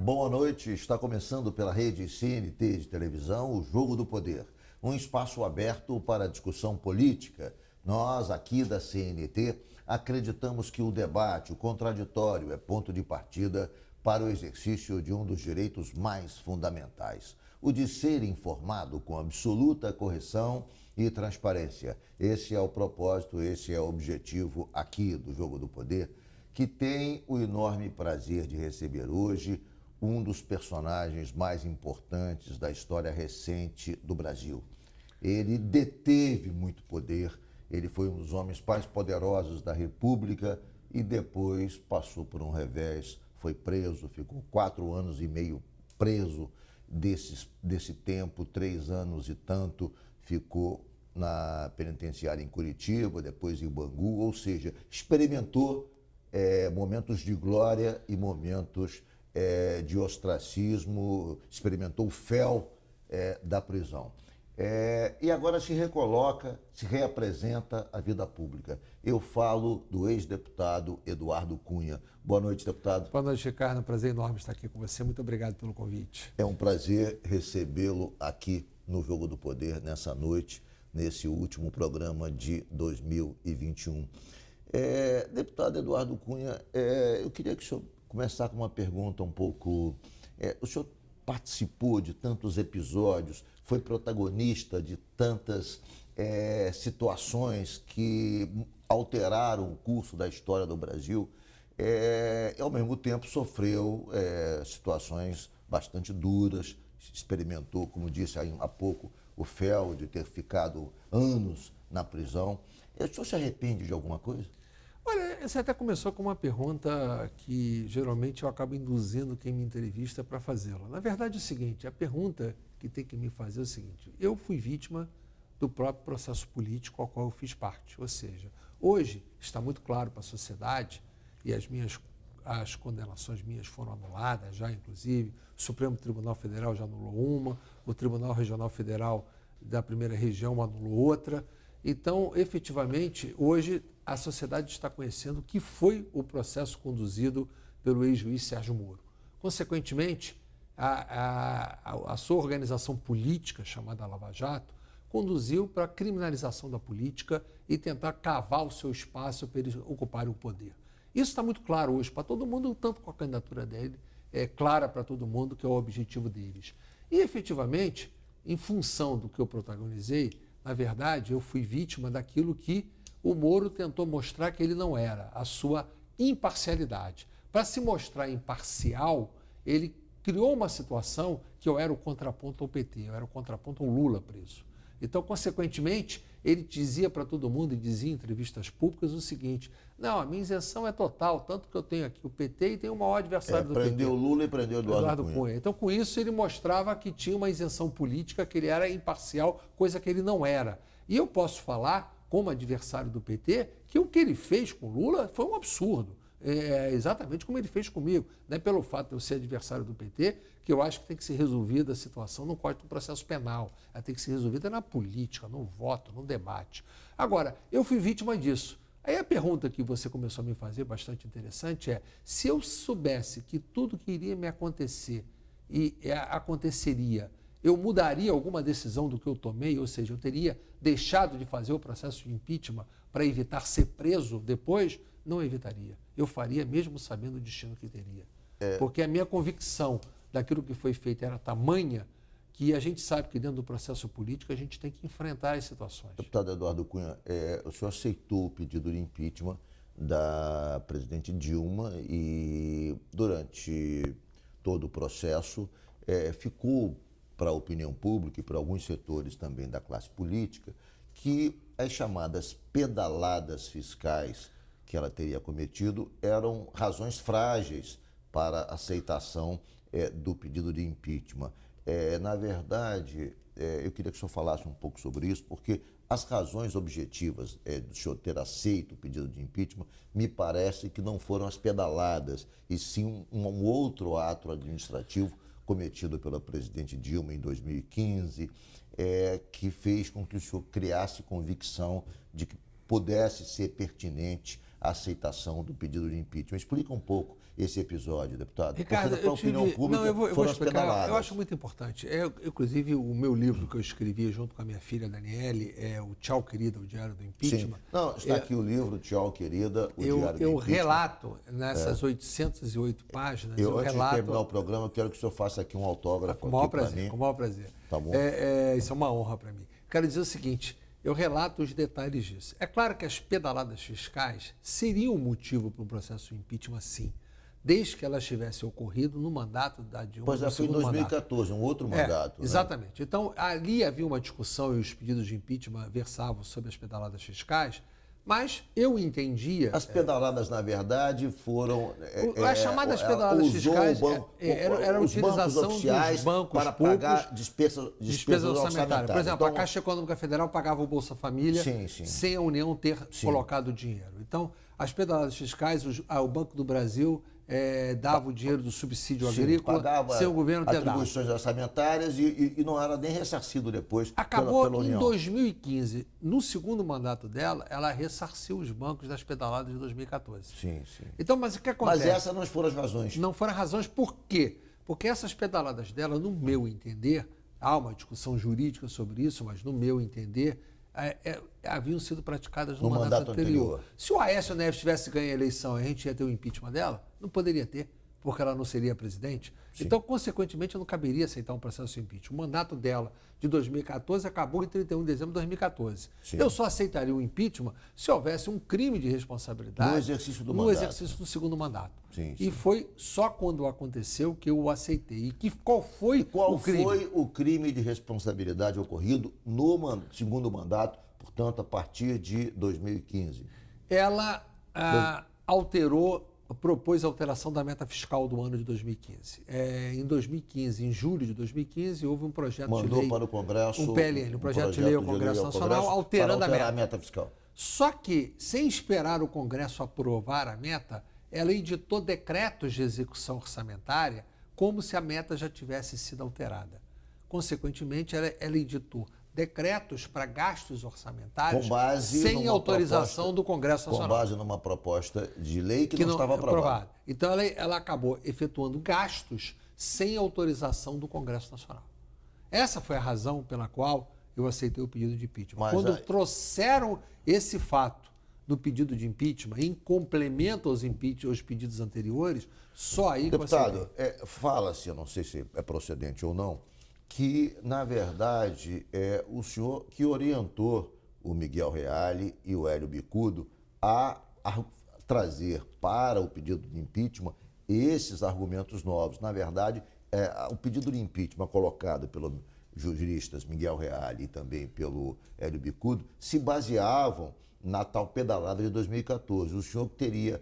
boa noite. Está começando pela rede CNT de televisão o Jogo do Poder, um espaço aberto para discussão política. Nós, aqui da CNT, acreditamos que o debate, o contraditório, é ponto de partida para o exercício de um dos direitos mais fundamentais, o de ser informado com absoluta correção e transparência. Esse é o propósito, esse é o objetivo aqui do Jogo do Poder, que tem o enorme prazer de receber hoje um dos personagens mais importantes da história recente do Brasil. Ele deteve muito poder, ele foi um dos homens mais poderosos da República e depois passou por um revés, foi preso, ficou 4 anos e meio preso. Desse tempo, 3 anos e tanto, ficou na penitenciária em Curitiba, depois em Bangu, ou seja, experimentou momentos de glória e momentos de ostracismo, experimentou o fel da prisão. E agora se recoloca, se reapresenta à vida pública. Eu falo do ex-deputado Eduardo Cunha. Boa noite, deputado. Boa noite, Ricardo. É um prazer enorme estar aqui com você. Muito obrigado pelo convite. É um prazer recebê-lo aqui no Jogo do Poder, nessa noite, nesse último programa de 2021. Deputado Eduardo Cunha, eu queria que o senhor começasse com uma pergunta um pouco... o senhor participou de tantos episódios, foi protagonista de tantas situações que alteraram o curso da história do Brasil, e ao mesmo tempo sofreu situações bastante duras, experimentou, como disse há pouco, o fel de ter ficado anos na prisão. O senhor se arrepende de alguma coisa? Olha, você até começou com uma pergunta que geralmente eu acabo induzindo quem me entrevista para fazê-la. Na verdade é o seguinte, a pergunta que tem que me fazer é o seguinte: eu fui vítima do próprio processo político ao qual eu fiz parte. Ou seja, hoje está muito claro para a sociedade, e as condenações minhas foram anuladas já, inclusive, o Supremo Tribunal Federal já anulou uma, o Tribunal Regional Federal da Primeira Região anulou outra. Então, efetivamente, hoje a sociedade está conhecendo o que foi o processo conduzido pelo ex-juiz Sérgio Moro. Consequentemente, a sua organização política, chamada Lava Jato, conduziu para a criminalização da política e tentar cavar o seu espaço para eles ocuparem o poder. Isso está muito claro hoje para todo mundo, tanto com a candidatura dele, é clara para todo mundo que é o objetivo deles. E, efetivamente, em função do que eu protagonizei, na verdade, eu fui vítima daquilo que o Moro tentou mostrar que ele não era, a sua imparcialidade. Para se mostrar imparcial, ele criou uma situação que eu era o contraponto ao PT, eu era o contraponto ao Lula preso. Então, consequentemente, ele dizia para todo mundo e dizia em entrevistas públicas o seguinte: não, a minha isenção é total, tanto que eu tenho aqui o PT e tenho o maior adversário do PT. Prendeu o Lula e prendeu o Eduardo Cunha. Então, com isso, ele mostrava que tinha uma isenção política, que ele era imparcial, coisa que ele não era. E eu posso falar, como adversário do PT, que o que ele fez com o Lula foi um absurdo. Exatamente como ele fez comigo. Não é pelo fato de eu ser adversário do PT que eu acho que tem que ser resolvida a situação no Código do Processo Penal. Ela tem que ser resolvida na política, no voto, no debate. Agora, eu fui vítima disso. Aí a pergunta que você começou a me fazer, bastante interessante, é: se eu soubesse que tudo que iria me acontecer e aconteceria, eu mudaria alguma decisão do que eu tomei? Ou seja, eu teria deixado de fazer o processo de impeachment para evitar ser preso depois? Não evitaria. Eu faria mesmo sabendo o destino que teria. Porque a minha convicção daquilo que foi feito era tamanha que a gente sabe que dentro do processo político a gente tem que enfrentar as situações. Deputado Eduardo Cunha, o senhor aceitou o pedido de impeachment da presidente Dilma e durante todo o processo ficou para a opinião pública e para alguns setores também da classe política que as chamadas pedaladas fiscais que ela teria cometido eram razões frágeis para a aceitação do pedido de impeachment. Na verdade, eu queria que o senhor falasse um pouco sobre isso, porque as razões objetivas do senhor ter aceito o pedido de impeachment me parece que não foram as pedaladas, e sim um outro ato administrativo cometido pela presidente Dilma em 2015, que fez com que o senhor criasse convicção de que pudesse ser pertinente a aceitação do pedido de impeachment. Explica um pouco esse episódio, deputado. Ricardo, porque para a opinião pública eu vou foram as explicar. pedaladas. Eu acho muito importante. Inclusive, o meu livro que eu escrevi junto com a minha filha Daniele é o Tchau, Querida, o Diário do Impeachment. Sim. Não, está aqui o livro, Tchau, Querida, o Diário do Impeachment. Eu relato nessas 808 páginas, Antes de terminar o programa, eu quero que o senhor faça aqui um autógrafo. Com o maior aqui para mim. prazer, com o maior prazer. Tá bom. Isso é uma honra para mim. Quero dizer o seguinte, eu relato os detalhes disso. É claro que as pedaladas fiscais seriam um motivo para um processo de impeachment, sim, desde que elas tivessem ocorrido no mandato da Dilma. Pois foi em 2014, um outro mandato. Exatamente. Né? Então, ali havia uma discussão e os pedidos de impeachment versavam sobre as pedaladas fiscais, mas eu entendia... As pedaladas, na verdade, foram... as chamadas pedaladas fiscais era a utilização dos bancos para pagar despesas orçamentárias. Por exemplo, a Caixa Econômica Federal pagava o Bolsa Família sem a União ter colocado o dinheiro. Então, as pedaladas fiscais, o Banco do Brasil dava o dinheiro do subsídio agrícola sem o governo ter dado. Atribuições orçamentárias e não era nem ressarcido depois Acabou pela União. Em 2015, no segundo mandato dela, ela ressarciu os bancos das pedaladas de 2014. Sim. Então, mas o que acontece? Mas essas não foram as razões. Não foram as razões. Por quê? Porque essas pedaladas dela, no meu entender, há uma discussão jurídica sobre isso, mas no meu entender, haviam sido praticadas no mandato anterior. Se o Aécio Neves tivesse ganho a eleição e a gente ia ter o impeachment dela, não poderia ter, porque ela não seria presidente. Sim. Então, consequentemente, não caberia aceitar um processo de impeachment. O mandato dela, de 2014, acabou em 31 de dezembro de 2014. Sim. Eu só aceitaria o impeachment se houvesse um crime de responsabilidade no exercício do segundo mandato. Sim. E foi só quando aconteceu que eu o aceitei. E qual foi o crime? Qual foi o crime de responsabilidade ocorrido no segundo mandato, portanto, a partir de 2015? Ela propôs a alteração da meta fiscal do ano de 2015. Em 2015, em julho de 2015, houve um projeto de lei... Mandou para o Congresso... Um PLN, um projeto de lei ao Congresso Nacional, alterando a meta fiscal. Só que, sem esperar o Congresso aprovar a meta, ela editou decretos de execução orçamentária como se a meta já tivesse sido alterada. Consequentemente, ela editou decretos para gastos orçamentários sem autorização do Congresso Nacional. Com base numa proposta de lei que não estava aprovada. Então, ela acabou efetuando gastos sem autorização do Congresso Nacional. Essa foi a razão pela qual eu aceitei o pedido de impeachment. Quando trouxeram esse fato do pedido de impeachment em complemento aos pedidos anteriores, só aí que eu aceitei. Deputado, fala-se, eu não sei se é procedente ou não, que, na verdade, o senhor que orientou o Miguel Reale e o Hélio Bicudo a trazer para o pedido de impeachment esses argumentos novos. Na verdade, o pedido de impeachment colocado pelos juristas Miguel Reale e também pelo Hélio Bicudo se baseavam na tal pedalada de 2014. O senhor teria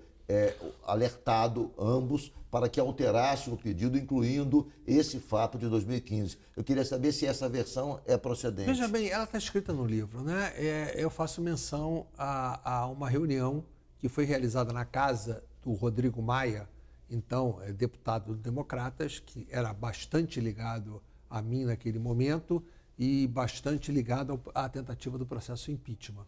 alertado ambos para que alterassem o pedido, incluindo esse fato de 2015. Eu queria saber se essa versão é procedente. Veja bem, ela está escrita no livro, né? Eu faço menção a uma reunião que foi realizada na casa do Rodrigo Maia, então deputado do Democratas, que era bastante ligado a mim naquele momento e bastante ligado à tentativa do processo impeachment.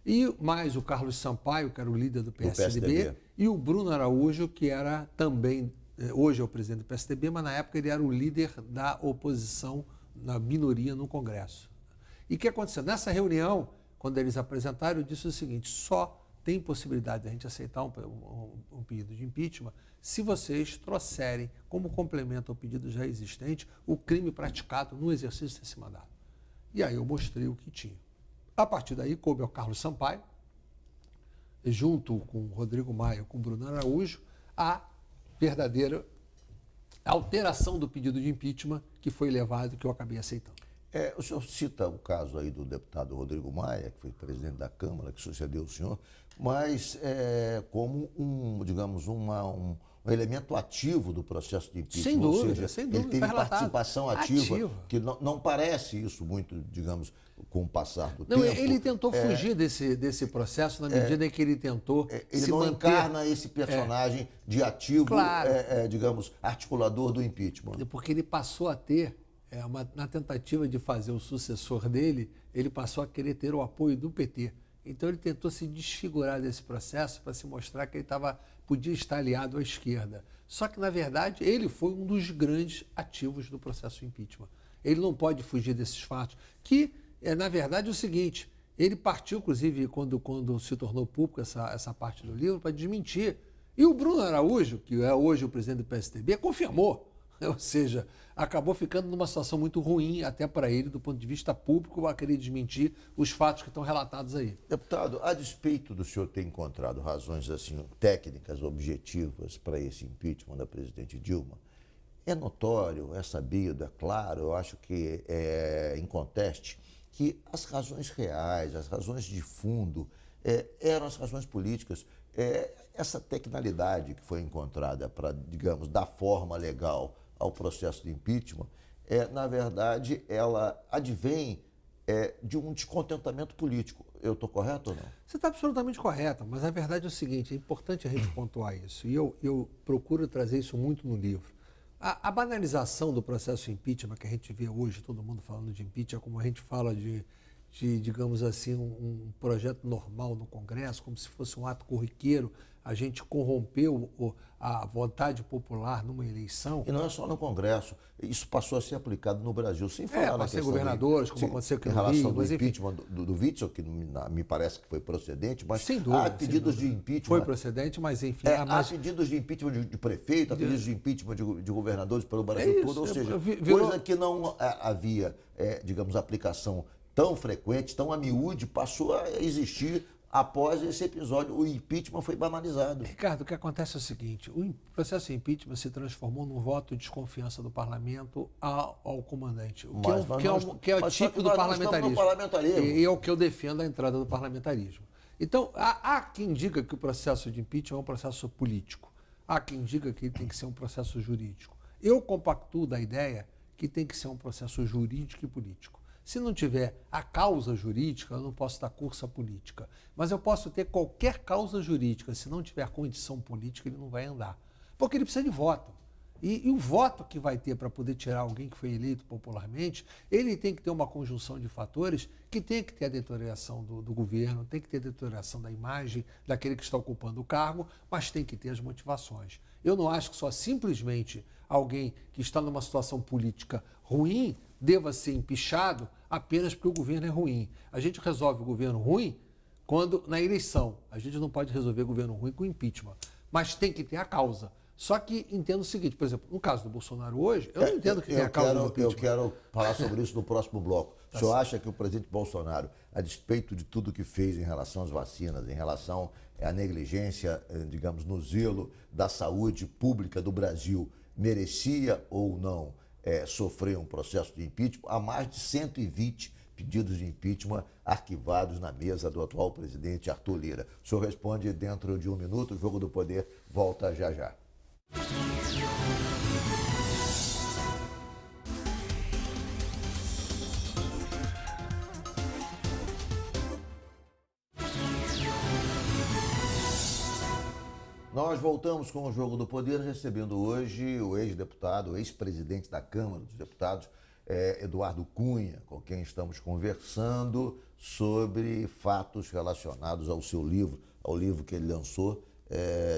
E mais o Carlos Sampaio, que era o líder do PSDB, e o Bruno Araújo, que era também, hoje é o presidente do PSDB, mas na época ele era o líder da oposição, na minoria no Congresso. E o que aconteceu? Nessa reunião, quando eles apresentaram, eu disse o seguinte: só tem possibilidade de a gente aceitar um pedido de impeachment se vocês trouxerem como complemento ao pedido já existente o crime praticado no exercício desse mandato. E aí eu mostrei o que tinha. A partir daí, coube ao Carlos Sampaio, junto com o Rodrigo Maia, com o Bruno Araújo, a verdadeira alteração do pedido de impeachment que foi levado, que eu acabei aceitando. O senhor cita o caso aí do deputado Rodrigo Maia, que foi presidente da Câmara, que sucedeu o senhor, mas como um elemento ativo do processo de impeachment. Sem dúvida, ou seja, sem dúvida. Ele teve participação ativa, que não parece isso muito, digamos, com o passar do tempo. Ele tentou fugir desse processo na medida em que ele tentou ele não encarna esse personagem de ativo, claro, digamos, articulador do impeachment. Porque ele passou a ter, na tentativa de fazer o sucessor dele, ele passou a querer ter o apoio do PT. Então ele tentou se desfigurar desse processo para se mostrar que ele podia estar aliado à esquerda. Só que, na verdade, ele foi um dos grandes ativos do processo impeachment. Ele não pode fugir desses fatos, que, na verdade, é o seguinte, ele partiu, inclusive, quando se tornou público essa parte do livro, para desmentir. E o Bruno Araújo, que é hoje o presidente do PSDB, confirmou. Ou seja, acabou ficando numa situação muito ruim até para ele, do ponto de vista público, a querer desmentir os fatos que estão relatados aí. Deputado, a despeito do senhor ter encontrado razões assim técnicas, objetivas para esse impeachment da presidente Dilma, é notório, é sabido, é claro, eu acho que é inconteste que as razões reais, as razões de fundo, eram as razões políticas. Essa tecnicalidade que foi encontrada para, digamos, dar forma legal ao processo de impeachment, na verdade, ela advém de um descontentamento político. Eu estou correto ou não? Você está absolutamente correto, mas a verdade é o seguinte, é importante a gente pontuar isso, e eu procuro trazer isso muito no livro. A banalização do processo impeachment que a gente vê hoje, todo mundo falando de impeachment, como a gente fala de digamos assim, um projeto normal no Congresso, como se fosse um ato corriqueiro, a gente corrompeu a vontade popular numa eleição. E não é só no Congresso, isso passou a ser aplicado no Brasil, sem falar na questão governadores, como aconteceu aqui no Rio. Em relação do impeachment do Witzel, que me parece que foi procedente, mas sem dúvida, há pedidos de impeachment... Foi procedente, mas enfim... Há pedidos de impeachment de prefeito, há pedidos de impeachment de governadores pelo Brasil todo, ou seja, coisa que não havia, digamos, aplicação tão frequente, tão a miúde, passou a existir após esse episódio. O impeachment foi banalizado. Ricardo, o que acontece é o seguinte, o processo de impeachment se transformou num voto de desconfiança do parlamento ao comandante, que é o tipo do parlamentarismo. E é o que eu defendo a entrada do parlamentarismo. Então, há quem diga que o processo de impeachment é um processo político, há quem diga que tem que ser um processo jurídico. Eu compactuo da ideia que tem que ser um processo jurídico e político. Se não tiver a causa jurídica, eu não posso dar curso à política. Mas eu posso ter qualquer causa jurídica. Se não tiver condição política, ele não vai andar. Porque ele precisa de voto. E o voto que vai ter para poder tirar alguém que foi eleito popularmente, ele tem que ter uma conjunção de fatores que tem que ter a deterioração do governo, tem que ter a deterioração da imagem daquele que está ocupando o cargo, mas tem que ter as motivações. Eu não acho que só simplesmente alguém que está numa situação política ruim deva ser empichado apenas porque o governo é ruim. A gente resolve o governo ruim quando, na eleição, a gente não pode resolver o governo ruim com impeachment, mas tem que ter a causa. Só que entendo o seguinte, por exemplo, no caso do Bolsonaro hoje, eu não entendo que tem a causa do impeachment. Eu quero falar sobre isso no próximo bloco. O senhor acha que o presidente Bolsonaro, a despeito de tudo que fez em relação às vacinas, em relação à negligência, digamos, no zelo da saúde pública do Brasil, merecia ou não sofrer um processo de impeachment? Há mais de 120 pedidos de impeachment arquivados na mesa do atual presidente Arthur Lira. O senhor responde dentro de um minuto, o Jogo do Poder volta já já. Nós voltamos com o Jogo do Poder, recebendo hoje o ex-deputado, o ex-presidente da Câmara dos Deputados, Eduardo Cunha, com quem estamos conversando sobre fatos relacionados ao seu livro, ao livro que ele lançou,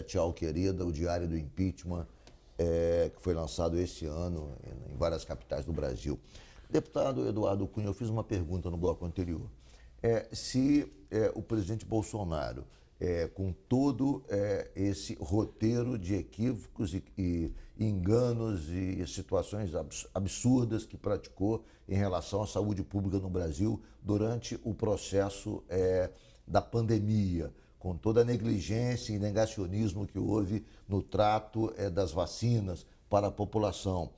Tchau Querida, o Diário do Impeachment, que foi lançado esse ano em várias capitais do Brasil. Deputado Eduardo Cunha, eu fiz uma pergunta no bloco anterior. Se o presidente Bolsonaro, com todo esse roteiro de equívocos e enganos e situações absurdas que praticou em relação à saúde pública no Brasil durante o processo da pandemia, com toda a negligência e negacionismo que houve no trato das vacinas para a população.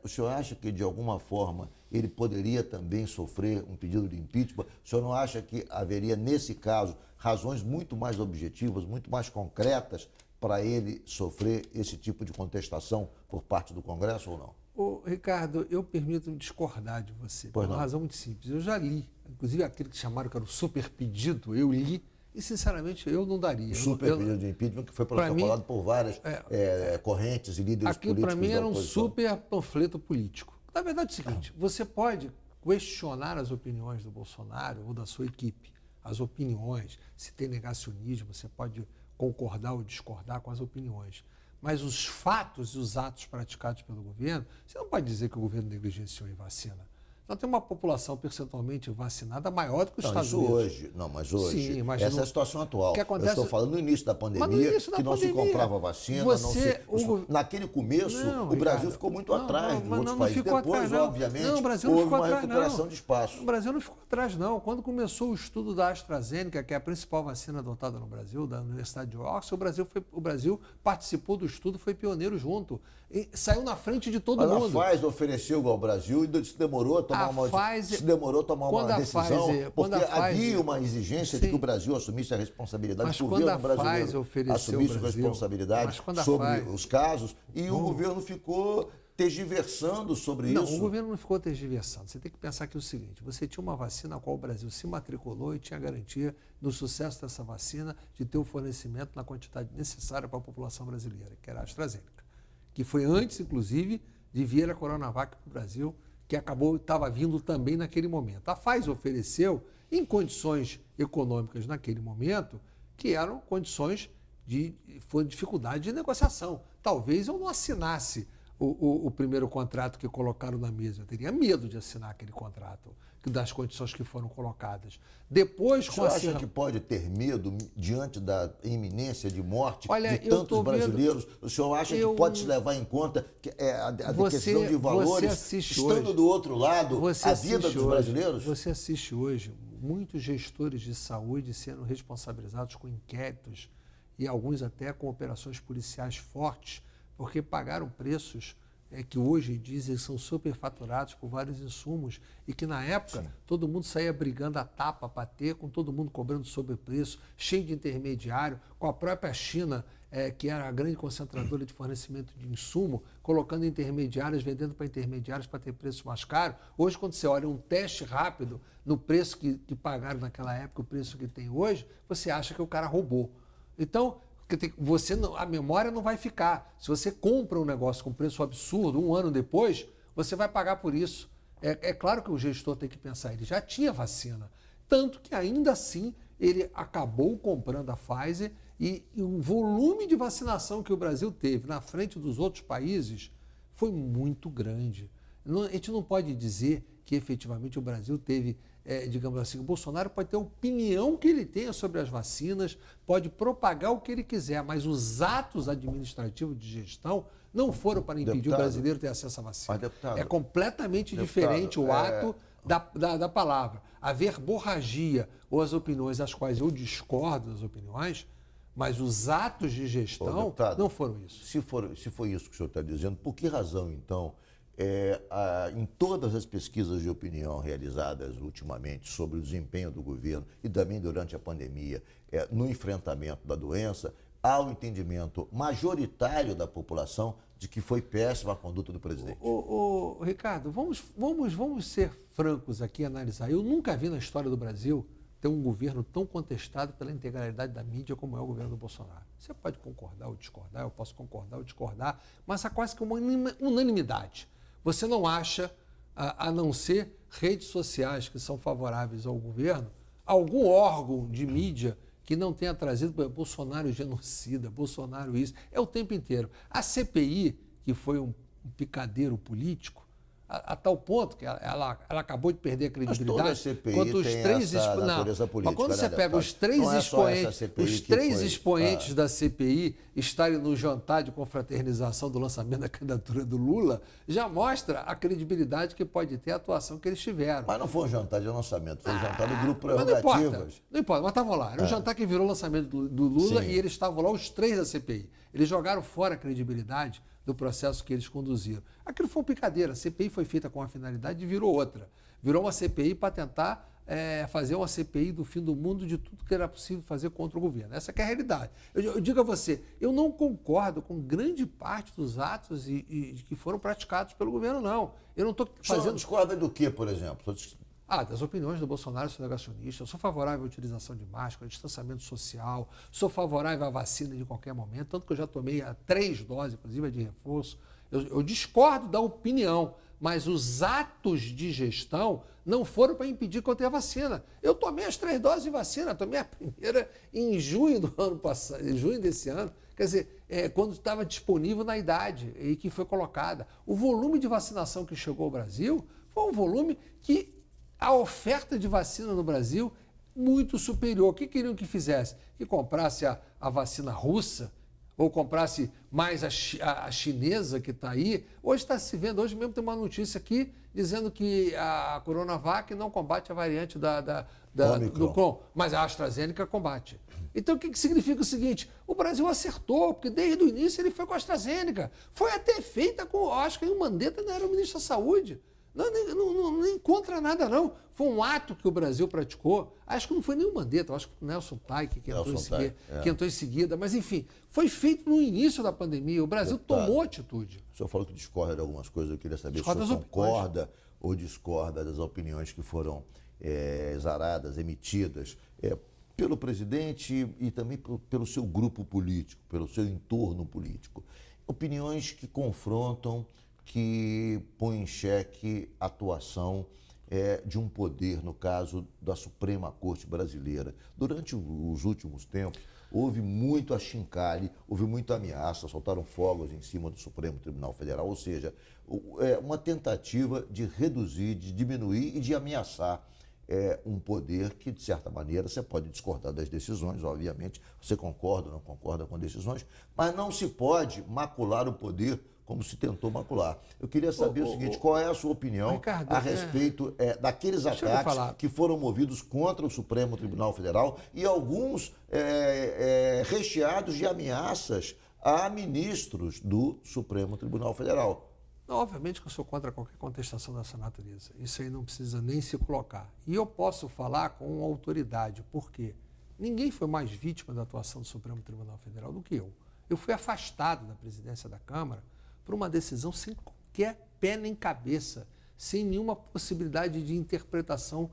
O senhor acha que, de alguma forma, ele poderia também sofrer um pedido de impeachment? O senhor não acha que haveria, nesse caso, razões muito mais objetivas, muito mais concretas para ele sofrer esse tipo de contestação por parte do Congresso ou não? Ô, Ricardo, eu permito discordar de você, por uma razão muito simples. Eu já li, inclusive aquele que chamaram que era o super pedido, eu li, e, sinceramente, eu não daria. O super pedido de impeachment que foi protocolado por várias correntes e líderes políticos. Aquilo, para mim, era um super panfleto político. Na verdade, é o seguinte, você pode questionar as opiniões do Bolsonaro ou da sua equipe, as opiniões, se tem negacionismo, você pode concordar ou discordar com as opiniões. Mas os fatos e os atos praticados pelo governo, você não pode dizer que o governo negligenciou em vacina. Nós temos uma população percentualmente vacinada maior do que os Estados Unidos. Hoje. Não, mas hoje. Sim, mas essa é a situação atual. Que acontece... Eu estou falando no início da pandemia, que não se comprava vacina. Naquele começo, o Brasil ficou muito atrás dos outros países. Depois, obviamente, houve uma recuperação de espaço. O Brasil não ficou atrás, não. Quando começou o estudo da AstraZeneca, que é a principal vacina adotada no Brasil, da Universidade de Oxford, o Brasil participou do estudo, foi pioneiro junto. E saiu na frente de todo mundo. Mas a Pfizer ofereceu ao Brasil e se demorou a tomar uma decisão, porque havia uma exigência de que o Brasil assumisse a responsabilidade, que o governo brasileiro assumisse a responsabilidade sobre os casos, e o governo ficou tergiversando sobre isso. Não, o governo não ficou tergiversando. Você tem que pensar que é o seguinte, você tinha uma vacina a qual o Brasil se matriculou e tinha garantia do sucesso dessa vacina, de ter o fornecimento na quantidade necessária para a população brasileira, que era a AstraZeneca, que foi antes, inclusive, de vir a Coronavac para o Brasil, que estava vindo também naquele momento. A Pfizer ofereceu, em condições econômicas naquele momento, que eram condições foi dificuldade de negociação. Talvez eu não assinasse o primeiro contrato que colocaram na mesa. Eu teria medo de assinar aquele contrato, das condições que foram colocadas. Depois, o senhor acha que pode ter medo diante da iminência de morte de tantos brasileiros? O senhor acha que pode se levar em conta que a questão de valores, estando do outro lado, a vida dos brasileiros? Você assiste hoje muitos gestores de saúde sendo responsabilizados com inquéritos e alguns até com operações policiais fortes, porque pagaram preços que hoje dizem são superfaturados por vários insumos e que na época todo mundo saía brigando a tapa para ter, com todo mundo cobrando sobrepreço, cheio de intermediário, com a própria China, que era a grande concentradora de fornecimento de insumo, colocando intermediários, vendendo para intermediários para ter preço mais caro. Hoje, quando você olha um teste rápido no preço que pagaram naquela época, o preço que tem hoje, você acha que o cara roubou. Então, a memória não vai ficar. Se você compra um negócio com preço absurdo, um ano depois, você vai pagar por isso. É claro que o gestor tem que pensar, ele já tinha vacina. Tanto que ainda assim ele acabou comprando a Pfizer e o volume de vacinação que o Brasil teve na frente dos outros países foi muito grande. A gente não pode dizer que efetivamente o Brasil teve, digamos assim, o Bolsonaro pode ter a opinião que ele tenha sobre as vacinas, pode propagar o que ele quiser, mas os atos administrativos de gestão não foram para impedir o brasileiro ter acesso à vacina. É completamente diferente o ato da palavra. A verborragia ou as opiniões às quais eu discordo das opiniões, mas os atos de gestão não foram isso. Se foi isso que o senhor está dizendo, por que razão, então, em todas as pesquisas de opinião realizadas ultimamente sobre o desempenho do governo e também durante a pandemia, no enfrentamento da doença, há um entendimento majoritário da população de que foi péssima a conduta do presidente? Ricardo, vamos ser francos aqui e analisar. Eu nunca vi na história do Brasil ter um governo tão contestado pela integralidade da mídia como é o governo do Bolsonaro. Você pode concordar ou discordar, eu posso concordar ou discordar, mas há quase que uma unanimidade. Você não acha, a não ser redes sociais que são favoráveis ao governo, algum órgão de mídia que não tenha trazido Bolsonaro genocida, Bolsonaro isso, o tempo inteiro. A CPI, que foi um picadeiro político, a tal ponto que ela acabou de perder a credibilidade. Mas toda CPI quanto os tem três natureza política. Mas quando você pega os três expoentes da CPI estarem no jantar de confraternização do lançamento da candidatura do Lula, já mostra a credibilidade que pode ter a atuação que eles tiveram. Mas não foi um jantar de lançamento, foi um jantar do grupo Prerrogativas. Não importa, mas estavam lá. Era um jantar que virou o lançamento do Lula. Sim. E eles estavam lá, os três da CPI. Eles jogaram fora a credibilidade do processo que eles conduziram. Aquilo foi uma picadeira. A CPI foi feita com a finalidade e virou outra. Virou uma CPI para tentar fazer uma CPI do fim do mundo de tudo que era possível fazer contra o governo. Essa que é a realidade. Eu digo a você, eu não concordo com grande parte dos atos que foram praticados pelo governo, não. Eu não estou fazendo... O senhor discorda do que, por exemplo? Das opiniões do Bolsonaro, sou negacionista, eu sou favorável à utilização de máscara, distanciamento social, sou favorável à vacina de qualquer momento, tanto que eu já tomei 3 doses, inclusive a de reforço. Eu discordo da opinião, mas os atos de gestão não foram para impedir que eu tenha vacina. Eu tomei as 3 doses de vacina, tomei a primeira em junho do ano passado, em junho desse ano, quer dizer, quando estava disponível na idade e que foi colocada. O volume de vacinação que chegou ao Brasil foi um volume que a oferta de vacina no Brasil muito superior. O que queriam que fizesse? Que comprasse a vacina russa, ou comprasse mais a chinesa que está aí. Hoje está se vendo, hoje mesmo tem uma notícia aqui dizendo que a Coronavac não combate a variante do Omicron, mas a AstraZeneca combate. Então o que significa o seguinte? O Brasil acertou, porque desde o início ele foi com a AstraZeneca. Foi até feita com, acho que o Mandetta não era o ministro da Saúde. Não encontra nada, não. Foi um ato que o Brasil praticou. Acho que não foi nem o Mandetta, acho que o Nelson Taik que entrou em seguida. Mas, enfim, foi feito no início da pandemia. O Brasil tomou atitude. O senhor falou que discorda de algumas coisas. Eu queria saber se o senhor concorda ou discorda das opiniões que foram exaradas, emitidas pelo presidente e também pelo seu grupo político, pelo seu entorno político. Opiniões que confrontam, que põe em xeque a atuação de um poder, no caso da Suprema Corte Brasileira. Durante os últimos tempos, houve muito achincalhe, houve muita ameaça, soltaram fogos em cima do Supremo Tribunal Federal, ou seja, uma tentativa de reduzir, de diminuir e de ameaçar um poder que, de certa maneira, você pode discordar das decisões, obviamente, você concorda ou não concorda com decisões, mas não se pode macular o poder como se tentou macular. Eu queria saber o seguinte, qual é a sua opinião, Ricardo, a respeito daqueles ataques que foram movidos contra o Supremo Tribunal Federal e alguns recheados de ameaças a ministros do Supremo Tribunal Federal? Não, obviamente que eu sou contra qualquer contestação dessa natureza. Isso aí não precisa nem se colocar. E eu posso falar com autoridade, porque ninguém foi mais vítima da atuação do Supremo Tribunal Federal do que eu. Eu fui afastado da presidência da Câmara por uma decisão sem qualquer pé nem cabeça, sem nenhuma possibilidade de interpretação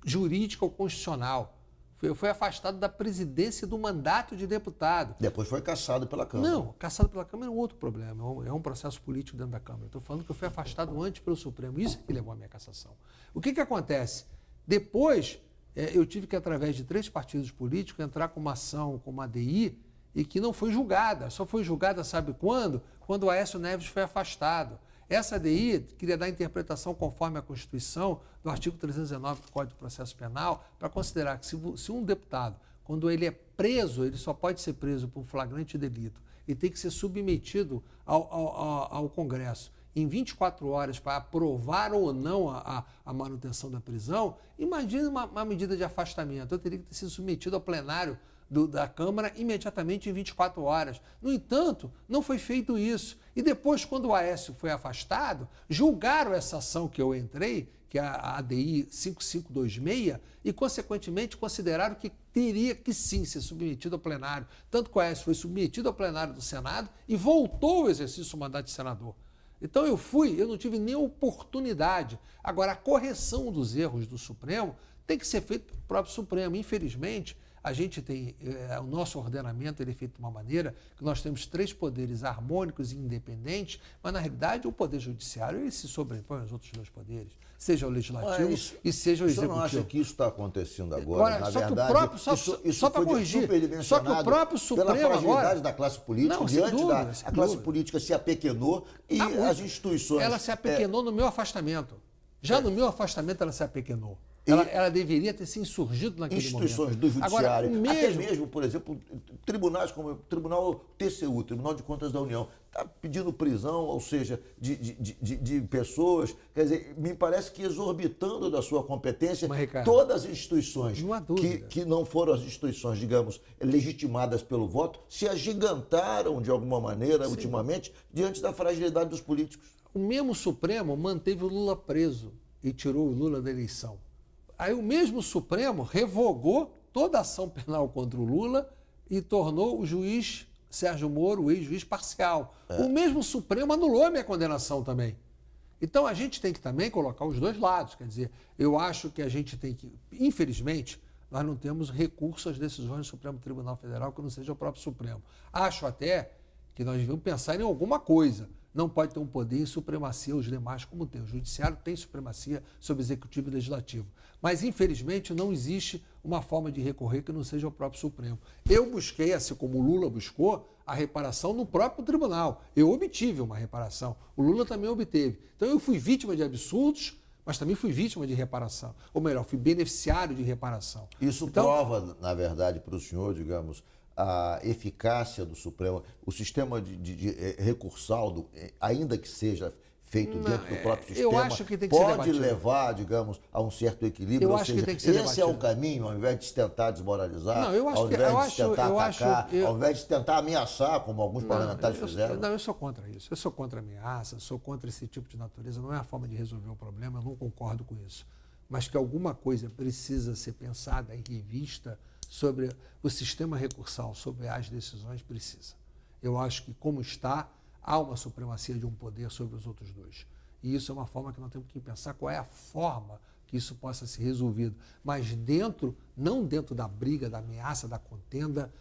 jurídica ou constitucional. Eu fui afastado da presidência do mandato de deputado. Depois foi cassado pela Câmara. Não, cassado pela Câmara é um outro problema, é um processo político dentro da Câmara. Estou falando que eu fui afastado antes pelo Supremo, isso é que levou à minha cassação. O que acontece? Depois, eu tive que, através de 3 partidos políticos, entrar com uma ação, com uma ADI, e que não foi julgada. Só foi julgada, sabe quando? Quando o Aécio Neves foi afastado. Essa ADI queria dar interpretação conforme a Constituição do artigo 319 do Código de Processo Penal, para considerar que se um deputado, quando ele é preso, ele só pode ser preso por um flagrante delito e tem que ser submetido ao Congresso em 24 horas para aprovar ou não a manutenção da prisão. Imagine uma medida de afastamento. Eu teria que ter sido submetido ao plenário da Câmara imediatamente em 24 horas. No entanto, não foi feito isso. E depois, quando o Aécio foi afastado, julgaram essa ação que eu entrei, que é a ADI 5526, e, consequentemente, consideraram que teria que sim ser submetido ao plenário. Tanto que o Aécio foi submetido ao plenário do Senado e voltou ao exercício do mandato de senador. Então eu não tive nem oportunidade. Agora, a correção dos erros do Supremo tem que ser feita pelo próprio Supremo. Infelizmente, a gente tem, o nosso ordenamento ele é feito de uma maneira que nós temos 3 poderes harmônicos e independentes, mas na realidade o poder judiciário ele se sobrepõe aos outros 2 poderes, seja o legislativo e seja o executivo. Você não acha que isso está acontecendo agora? Na verdade, só para corrigir, só que o próprio Supremo pela fragilidade agora, da classe política, não, diante a classe política se apequenou e as instituições... Ela se apequenou no meu afastamento. Já no meu afastamento ela se apequenou. Ela deveria ter se insurgido naquele instituições momento. do Judiciário, agora, até mesmo, por exemplo, tribunais como o Tribunal TCU, Tribunal de Contas da União, está pedindo prisão, ou seja, de pessoas, quer dizer, me parece que exorbitando da sua competência, mas, Ricardo, todas as instituições não que não foram as instituições, digamos, legitimadas pelo voto, se agigantaram de alguma maneira, ultimamente, diante da fragilidade dos políticos. O mesmo Supremo manteve o Lula preso e tirou o Lula da eleição. Aí o mesmo Supremo revogou toda a ação penal contra o Lula e tornou o juiz Sérgio Moro, o ex-juiz, parcial. O mesmo Supremo anulou a minha condenação também. Então a gente tem que também colocar os 2 lados. Quer dizer, eu acho que a gente tem que, infelizmente, nós não temos recurso às decisões do Supremo Tribunal Federal que não seja o próprio Supremo. Acho até que nós devemos pensar em alguma coisa. não pode ter um poder em supremacia aos demais como tem. O judiciário tem supremacia sobre o executivo e legislativo. Mas, infelizmente, não existe uma forma de recorrer que não seja o próprio Supremo. Eu busquei, assim como o Lula buscou, a reparação no próprio tribunal. Eu obtive uma reparação. O Lula também obteve. Então, eu fui vítima de absurdos, mas também fui vítima de reparação. Ou melhor, fui beneficiário de reparação. Isso então, prova, na verdade, para o senhor, digamos, a eficácia do Supremo, o sistema de recursal, ainda que seja feito dentro do próprio sistema, eu acho que tem que ser pode debatido. levar, digamos, a um certo equilíbrio. Eu ou acho seja, que tem que ser esse é debatido. o caminho, ao invés de tentar desmoralizar, Não, eu acho ao que- invés eu de acho- tentar eu atacar, acho- eu- ao invés de tentar ameaçar, como alguns parlamentares fizeram. Não, eu sou contra isso. Eu sou contra a ameaça, sou contra esse tipo de natureza. Não é a forma de resolver o problema, eu não concordo com isso. Mas que alguma coisa precisa ser pensada e revista sobre o sistema recursal, sobre as decisões, precisa. Eu acho que, como está, há uma supremacia de um poder sobre os outros dois. E isso é uma forma que nós temos que pensar qual é a forma que isso possa ser resolvido. Mas não dentro da briga, da ameaça, da contenda,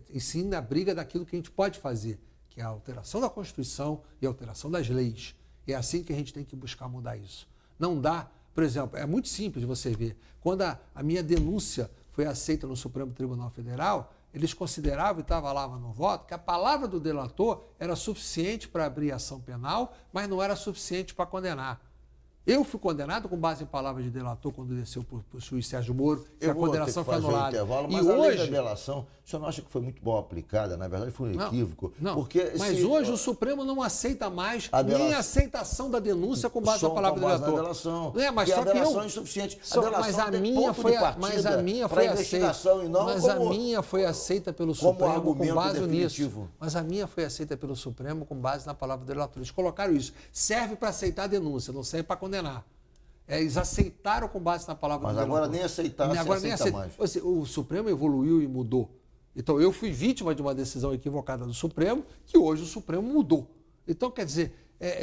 e sim na briga daquilo que a gente pode fazer, que é a alteração da Constituição e a alteração das leis. É assim que a gente tem que buscar mudar isso. Não dá, por exemplo, é muito simples você ver, quando a minha denúncia foi aceita no Supremo Tribunal Federal, eles consideravam, e estava lá no voto, que a palavra do delator era suficiente para abrir ação penal, mas não era suficiente para condenar. Eu fui condenado com base em palavras de delator quando desceu para o juiz Sérgio Moro, que a condenação foi anulada. Mas a lei da delação, o senhor não acha que foi muito mal aplicada? Na verdade, foi um equívoco. Não, porque mas hoje o Supremo não aceita mais nem a aceitação da denúncia com base na palavra do delator. Delação, Não é, mas só a delação é insuficiente. Mas a minha foi aceita pelo Supremo com base nisso. Mas a minha foi aceita pelo Supremo com base na palavra do relator. Eles colocaram isso. Serve para aceitar a denúncia, não serve para condenar. Eles aceitaram com base na palavra do relator. Mas agora nem aceitar, aceita mais. O Supremo evoluiu e mudou. Então, eu fui vítima de uma decisão equivocada do Supremo, que hoje o Supremo mudou. Então, quer dizer,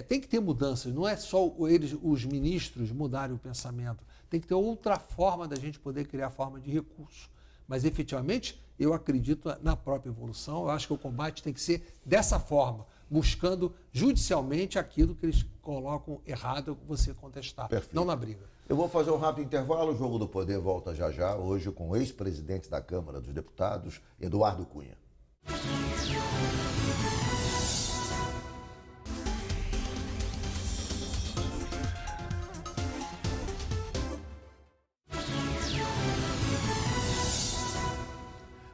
tem que ter mudanças. Não é só os ministros mudarem o pensamento. Tem que ter outra forma da gente poder criar forma de recurso. Mas, efetivamente, eu acredito na própria evolução. Eu acho que o combate tem que ser dessa forma, buscando judicialmente aquilo que eles colocam errado você contestar, Perfeito. Não na briga. Eu vou fazer um rápido intervalo, o Jogo do Poder volta já já, hoje com o ex-presidente da Câmara dos Deputados, Eduardo Cunha.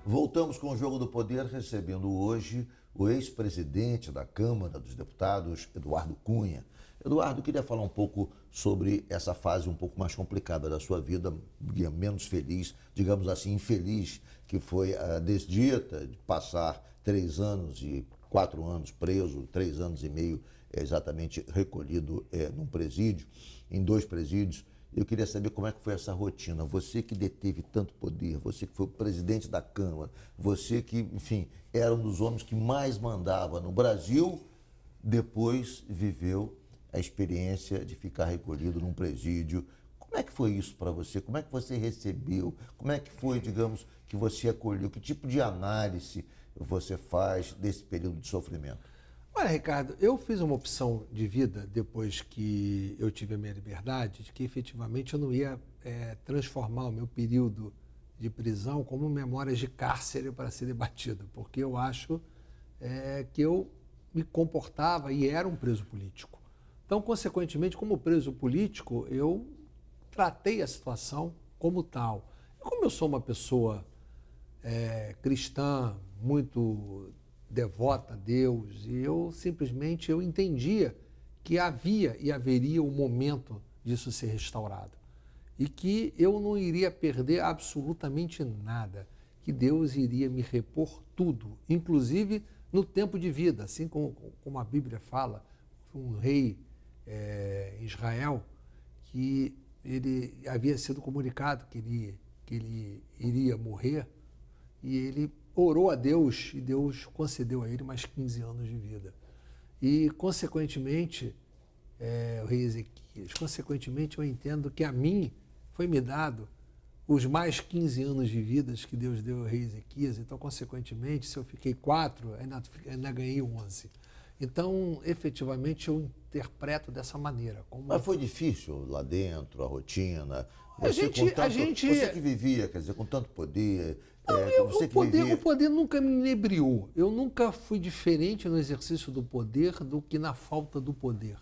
Voltamos com o Jogo do Poder, recebendo hoje o ex-presidente da Câmara dos Deputados, Eduardo Cunha. Eduardo, eu queria falar um pouco sobre essa fase um pouco mais complicada da sua vida, menos feliz, digamos assim, infeliz, que foi a desdita de passar 3 anos e 4 anos preso, 3 anos e meio exatamente recolhido num presídio, em 2 presídios. Eu queria saber como é que foi essa rotina. Você que deteve tanto poder, você que foi o presidente da Câmara, você que, enfim, era um dos homens que mais mandava no Brasil, depois viveu a experiência de ficar recolhido num presídio. Como é que foi isso para você? Como é que você recebeu? Como é que foi, digamos, que você acolheu? Que tipo de análise você faz desse período de sofrimento? Olha, Ricardo, eu fiz uma opção de vida depois que eu tive a minha liberdade, de que efetivamente eu não ia transformar o meu período de prisão como memórias de cárcere para ser debatido, porque eu acho que eu me comportava e era um preso político. Então, consequentemente, como preso político, eu tratei a situação como tal. E como eu sou uma pessoa cristã, muito devota a Deus, e eu simplesmente entendia que havia e haveria um momento disso ser restaurado. E que eu não iria perder absolutamente nada, que Deus iria me repor tudo, inclusive no tempo de vida, assim como a Bíblia fala, um rei em Israel, que ele havia sido comunicado que ele iria morrer, e ele orou a Deus, e Deus concedeu a ele mais 15 anos de vida. E, consequentemente, o rei Ezequias, consequentemente, eu entendo que a mim foi me dado os mais 15 anos de vida que Deus deu ao rei Ezequias. Então, consequentemente, se eu fiquei 4, ainda ganhei 11. Então, efetivamente, eu interpreto dessa maneira. Mas foi difícil lá dentro, a rotina? Você que vivia, quer dizer, com tanto poder, você que vivia... O poder nunca me inebriou. Eu nunca fui diferente no exercício do poder do que na falta do poder.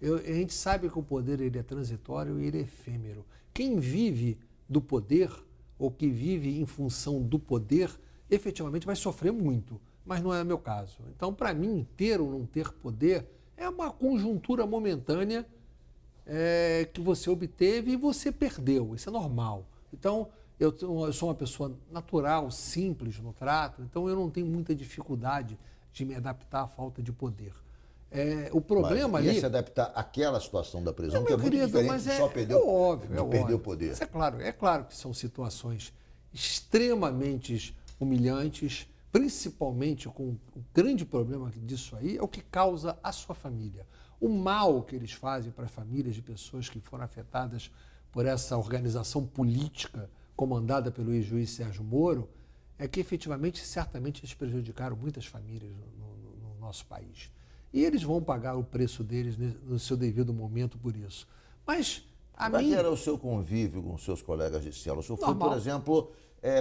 A gente sabe que o poder ele é transitório e ele é efêmero. Quem vive do poder, ou que vive em função do poder, efetivamente vai sofrer muito, mas não é o meu caso. Então, para mim, ter ou não ter poder é uma conjuntura momentânea que você obteve e você perdeu. Isso é normal. Então, eu sou uma pessoa natural, simples no trato, então eu não tenho muita dificuldade de me adaptar à falta de poder. O problema ali... se adaptar àquela situação da prisão, que é muito querido, diferente de só perder o poder. Mas é claro que são situações extremamente humilhantes, principalmente com o grande problema disso aí, é o que causa a sua família. O mal que eles fazem para as famílias de pessoas que foram afetadas por essa organização política comandada pelo ex-juiz Sérgio Moro, é que efetivamente, certamente, eles prejudicaram muitas famílias no nosso país. E eles vão pagar o preço deles no seu devido momento por isso. Mas Como é que era o seu convívio com os seus colegas de cela? O senhor foi, Normal. por exemplo,